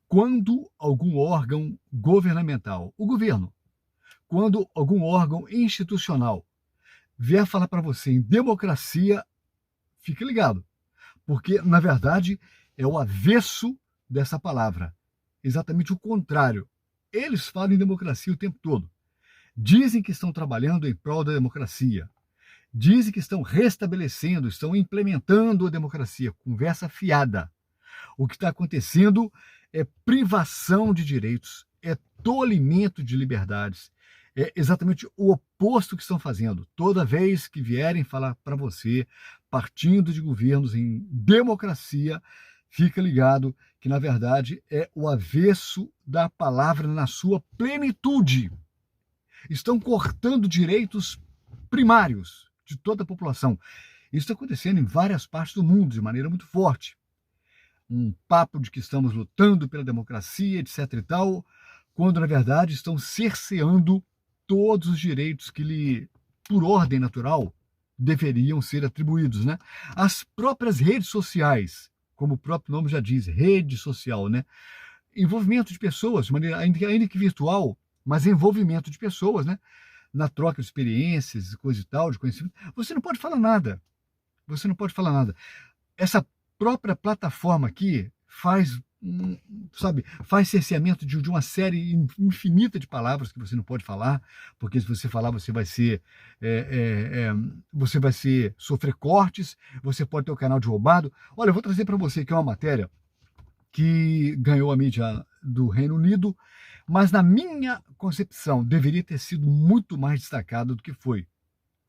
Quando algum órgão governamental, o governo, quando algum órgão institucional vier falar para você em democracia, fique ligado, porque, na verdade, é o avesso dessa palavra, exatamente o contrário. Eles falam em democracia o tempo todo. Dizem que estão trabalhando em prol da democracia. Dizem que estão restabelecendo, estão implementando a democracia. Conversa fiada. O que está acontecendo é privação de direitos, é tolimento de liberdades. É exatamente o oposto que estão fazendo. Toda vez que vierem falar para você, partindo de governos em democracia, fica ligado que, na verdade, é o avesso da palavra na sua plenitude. Estão cortando direitos primários de toda a população. Isso está acontecendo em várias partes do mundo de maneira muito forte. Um papo de que estamos lutando pela democracia, etc e tal, quando, na verdade, estão cerceando todos os direitos que lhe, por ordem natural, deveriam ser atribuídos, né? As próprias redes sociais, como o próprio nome já diz, rede social, né? Envolvimento de pessoas, de maneira ainda que virtual, mas envolvimento de pessoas, né? Na troca de experiências, coisa e tal, de conhecimento. Você não pode falar nada. Você não pode falar nada. Essa própria plataforma aqui faz, sabe, faz cerceamento de uma série infinita de palavras que você não pode falar, porque se você falar você vai ser, sofrer cortes, você pode ter o canal de roubado. Olha, eu vou trazer para você aqui uma matéria que ganhou a mídia do Reino Unido, mas na minha concepção deveria ter sido muito mais destacado do que foi.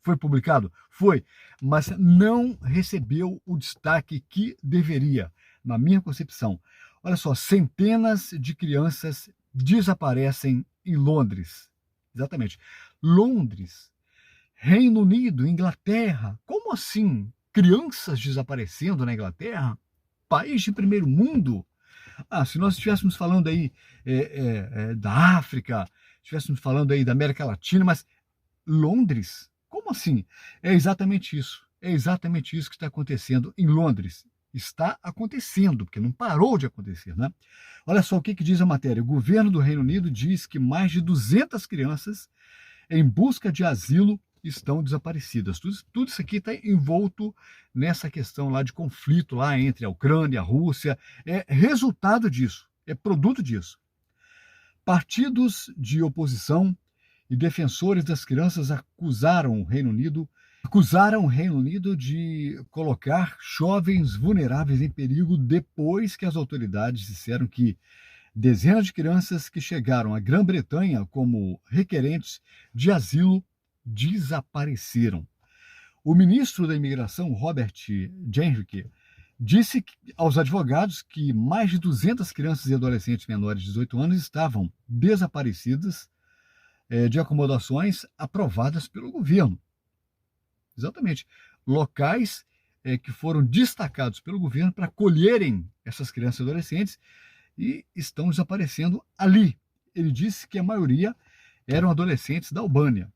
Foi publicado? Foi, mas não recebeu o destaque que deveria, na minha concepção. Olha só, centenas de crianças desaparecem em Londres. Exatamente. Londres, Reino Unido, Inglaterra. Como assim? Crianças desaparecendo na Inglaterra? País de primeiro mundo? Ah, se nós estivéssemos falando aí da África, estivéssemos falando aí da América Latina, mas Londres? Como assim? É exatamente isso. É exatamente isso que está acontecendo em Londres. Está acontecendo, porque não parou de acontecer, né? Olha só o que diz a matéria. O governo do Reino Unido diz que mais de 200 crianças em busca de asilo estão desaparecidas. Tudo isso aqui está envolto nessa questão lá de conflito lá entre a Ucrânia e a Rússia. É resultado disso, é produto disso. Partidos de oposição e defensores das crianças acusaram o Reino Unido de colocar jovens vulneráveis em perigo depois que as autoridades disseram que dezenas de crianças que chegaram à Grã-Bretanha como requerentes de asilo desapareceram. O ministro da Imigração, Robert Jenrick, disse aos advogados que mais de 200 crianças e adolescentes menores de 18 anos estavam desaparecidas de acomodações aprovadas pelo governo. Exatamente. Locais que foram destacados pelo governo para acolherem essas crianças e adolescentes e estão desaparecendo ali. Ele disse que a maioria eram adolescentes da Albânia.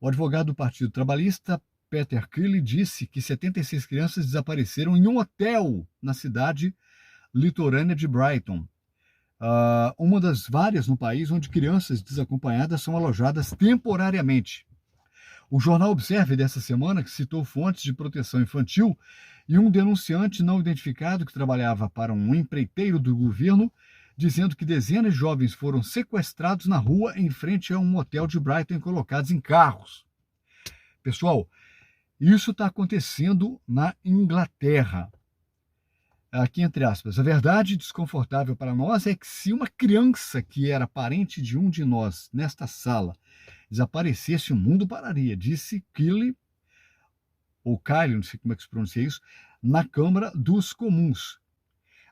O advogado do Partido Trabalhista, Peter Kelly, disse que 76 crianças desapareceram em um hotel na cidade litorânea de Brighton. Uma das várias no país onde crianças desacompanhadas são alojadas temporariamente. O jornal Observer dessa semana, que citou fontes de proteção infantil e um denunciante não identificado que trabalhava para um empreiteiro do governo, dizendo que dezenas de jovens foram sequestrados na rua em frente a um hotel de Brighton e colocados em carros. Pessoal, isso está acontecendo na Inglaterra. Aqui entre aspas, a verdade desconfortável para nós é que se uma criança que era parente de um de nós nesta sala desaparecesse, o mundo pararia, disse Kelly, ou Kyle, não sei como é que se pronuncia isso, na Câmara dos Comuns.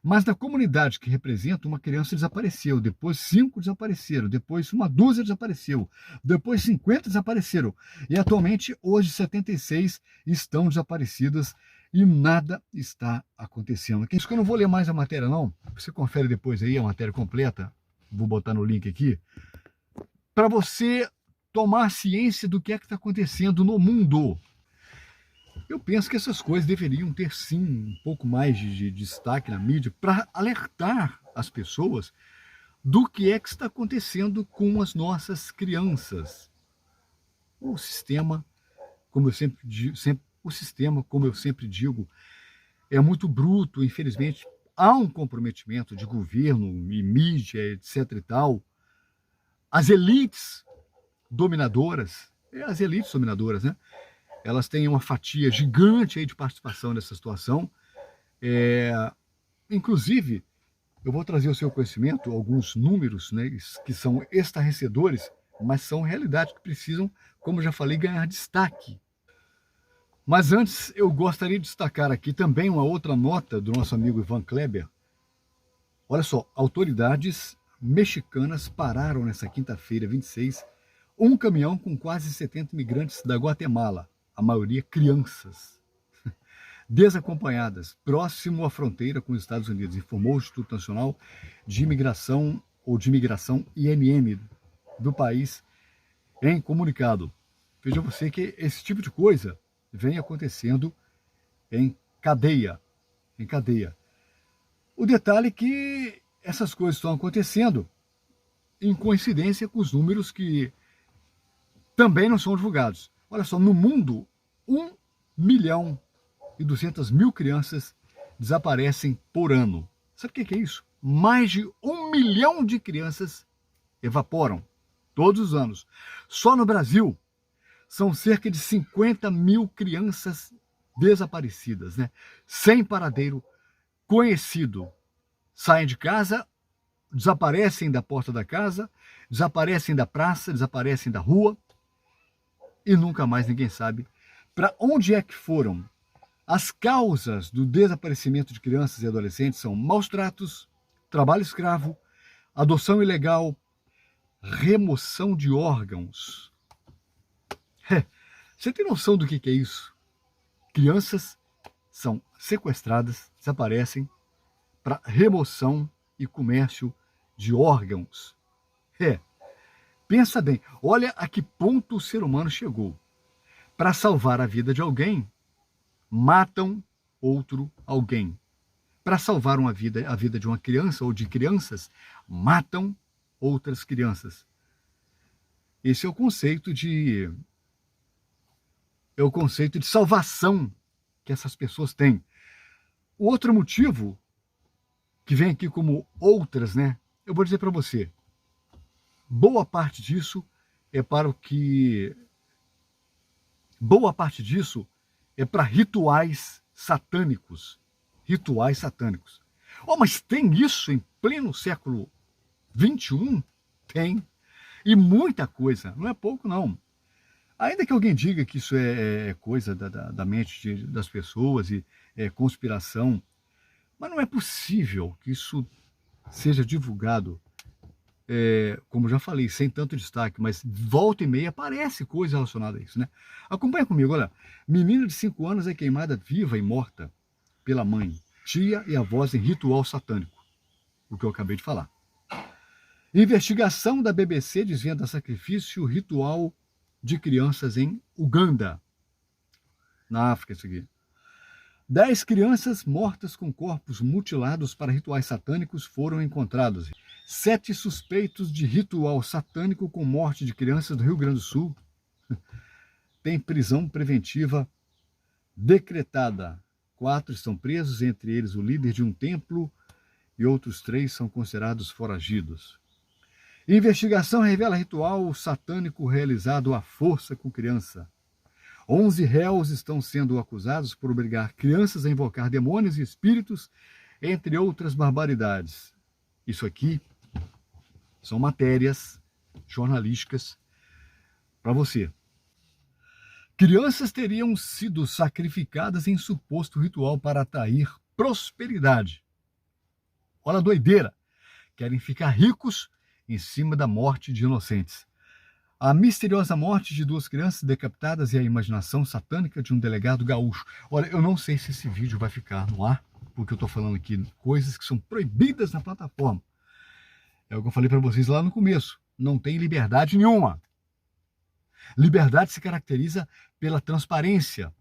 Mas na comunidade que representa, uma criança desapareceu, depois 5 desapareceram, depois uma dúzia desapareceu, depois 50 desapareceram. E atualmente, hoje, 76 estão desaparecidas e nada está acontecendo. Isso que eu não vou ler mais a matéria, não. Você confere depois aí a matéria completa. Vou botar no link aqui. Para você tomar ciência do que é que está acontecendo no mundo. Eu penso que essas coisas deveriam ter, sim, um pouco mais de destaque na mídia para alertar as pessoas do que é que está acontecendo com as nossas crianças. O sistema, como eu sempre digo, é muito bruto, infelizmente. Há um comprometimento de governo e mídia, etc e tal. As elites dominadoras, né? Elas têm uma fatia gigante aí de participação nessa situação. Inclusive, eu vou trazer ao seu conhecimento alguns números, né, que são estarrecedores, mas são realidades que precisam, como eu já falei, ganhar destaque. Mas antes, eu gostaria de destacar aqui também uma outra nota do nosso amigo Ivan Kleber. Olha só, autoridades mexicanas pararam nessa quinta-feira, 26, um caminhão com quase 70 imigrantes da Guatemala, a maioria crianças, desacompanhadas, próximo à fronteira com os Estados Unidos, informou o Instituto Nacional de Imigração INM do país em comunicado. Veja você que esse tipo de coisa vem acontecendo em cadeia. O detalhe é que essas coisas estão acontecendo em coincidência com os números que também não são divulgados. Olha só, no mundo, 1.200.000 crianças desaparecem por ano. Sabe o que é isso? Mais de 1 milhão de crianças evaporam todos os anos. Só no Brasil, são cerca de 50.000 crianças desaparecidas, né? Sem paradeiro conhecido. Saem de casa, desaparecem da porta da casa, desaparecem da praça, desaparecem da rua e nunca mais ninguém sabe para onde é que foram. As causas do desaparecimento de crianças e adolescentes são maus tratos, trabalho escravo, adoção ilegal, remoção de órgãos. Você tem noção do que é isso? Crianças são sequestradas, desaparecem para remoção e comércio de órgãos. Pensa bem, olha a que ponto o ser humano chegou. Para salvar a vida de alguém, matam outro alguém. Para salvar a vida de uma criança ou de crianças, matam outras crianças. Esse é o conceito de salvação que essas pessoas têm. O outro motivo, que vem aqui como outras, né? Eu vou dizer para você, boa parte disso é para rituais satânicos. Oh, mas tem isso em pleno século XXI? Tem. E muita coisa, não é pouco não. Ainda que alguém diga que isso é coisa da mente das pessoas e é conspiração, mas não é possível que isso seja divulgado, como já falei, sem tanto destaque, mas volta e meia aparece coisa relacionada a isso, né? Acompanha comigo, olha. Menina de 5 anos é queimada viva e morta pela mãe, tia e avós em ritual satânico. O que eu acabei de falar. Investigação da BBC desvenda sacrifício ritual de crianças em Uganda, na África, isso aqui. 10 crianças mortas com corpos mutilados para rituais satânicos foram encontrados. 7 suspeitos de ritual satânico com morte de crianças do Rio Grande do Sul têm prisão preventiva decretada. 4 estão presos, entre eles o líder de um templo, e outros 3 são considerados foragidos. Investigação revela ritual satânico realizado à força com criança. 11 réus estão sendo acusados por obrigar crianças a invocar demônios e espíritos, entre outras barbaridades. Isso aqui são matérias jornalísticas para você. Crianças teriam sido sacrificadas em suposto ritual para atrair prosperidade. Olha a doideira. Querem ficar ricos em cima da morte de inocentes. A misteriosa morte de 2 crianças decapitadas e a imaginação satânica de um delegado gaúcho. Olha, eu não sei se esse vídeo vai ficar no ar, porque eu estou falando aqui coisas que são proibidas na plataforma. É o que eu falei para vocês lá no começo. Não tem liberdade nenhuma. Liberdade se caracteriza pela transparência,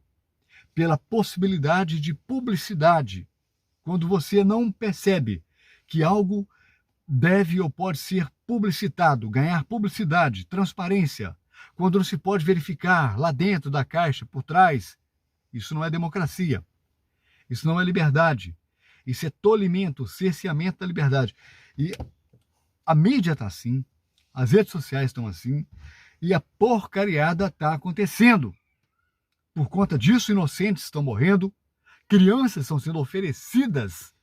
pela possibilidade de publicidade. Quando você não percebe que algo deve ou pode ser publicitado, ganhar publicidade, transparência, quando não se pode verificar lá dentro da caixa, por trás. Isso não é democracia. Isso não é liberdade. Isso é tolimento, cerceamento da liberdade. E a mídia está assim, as redes sociais estão assim, e a porcariada está acontecendo. Por conta disso, inocentes estão morrendo, crianças estão sendo oferecidas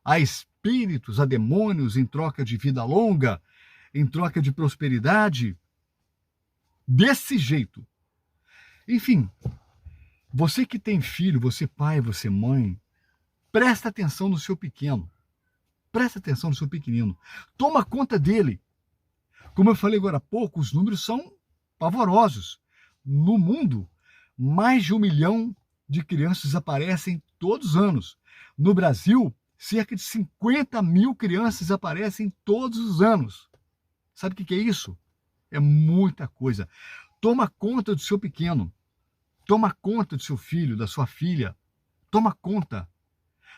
a espíritos, a demônios, em troca de vida longa, em troca de prosperidade. Desse jeito. Enfim, você que tem filho, você pai, você mãe, presta atenção no seu pequeno. Presta atenção no seu pequenino. Toma conta dele. Como eu falei agora há pouco, os números são pavorosos. No mundo, mais de 1 milhão de crianças desaparecem todos os anos. No Brasil, cerca de 50 mil crianças desaparecem todos os anos. Sabe o que é isso? É muita coisa. Toma conta do seu pequeno. Toma conta do seu filho, da sua filha. Toma conta.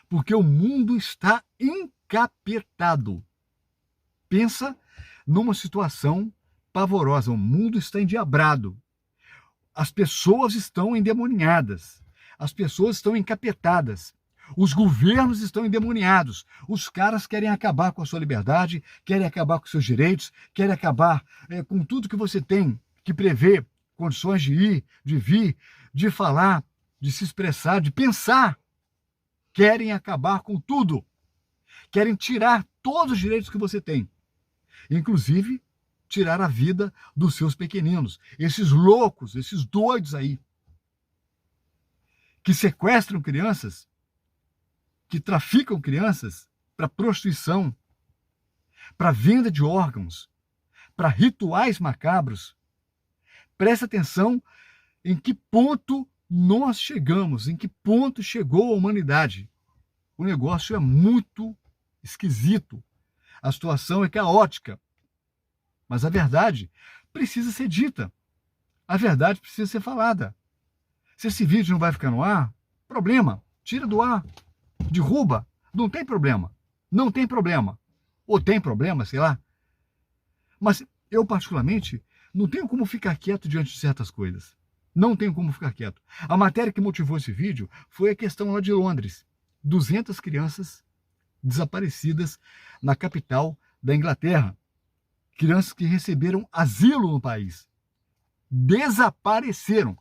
Porque o mundo está encapetado. Pensa numa situação pavorosa. O mundo está endiabrado. As pessoas estão endemoniadas. As pessoas estão encapetadas. Os governos estão endemoniados. Os caras querem acabar com a sua liberdade, querem acabar com os seus direitos, querem acabar com tudo que você tem que prevê condições de ir, de vir, de falar, de se expressar, de pensar. Querem acabar com tudo. Querem tirar todos os direitos que você tem. Inclusive, tirar a vida dos seus pequeninos. Esses loucos, esses doidos aí, que sequestram crianças, que traficam crianças para prostituição, para venda de órgãos, para rituais macabros. Presta atenção em que ponto nós chegamos, em que ponto chegou a humanidade. O negócio é muito esquisito. A situação é caótica. Mas a verdade precisa ser dita. A verdade precisa ser falada. Se esse vídeo não vai ficar no ar, problema. Tira do ar. Derruba. Não tem problema. Não tem problema. Ou tem problema, sei lá. Mas eu, particularmente, não tenho como ficar quieto diante de certas coisas. Não tenho como ficar quieto. A matéria que motivou esse vídeo foi a questão lá de Londres. 200 crianças desaparecidas na capital da Inglaterra. Crianças que receberam asilo no país. Desapareceram.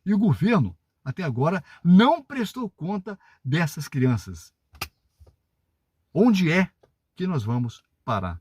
E o governo, até agora, não prestou conta dessas crianças. Onde é que nós vamos parar?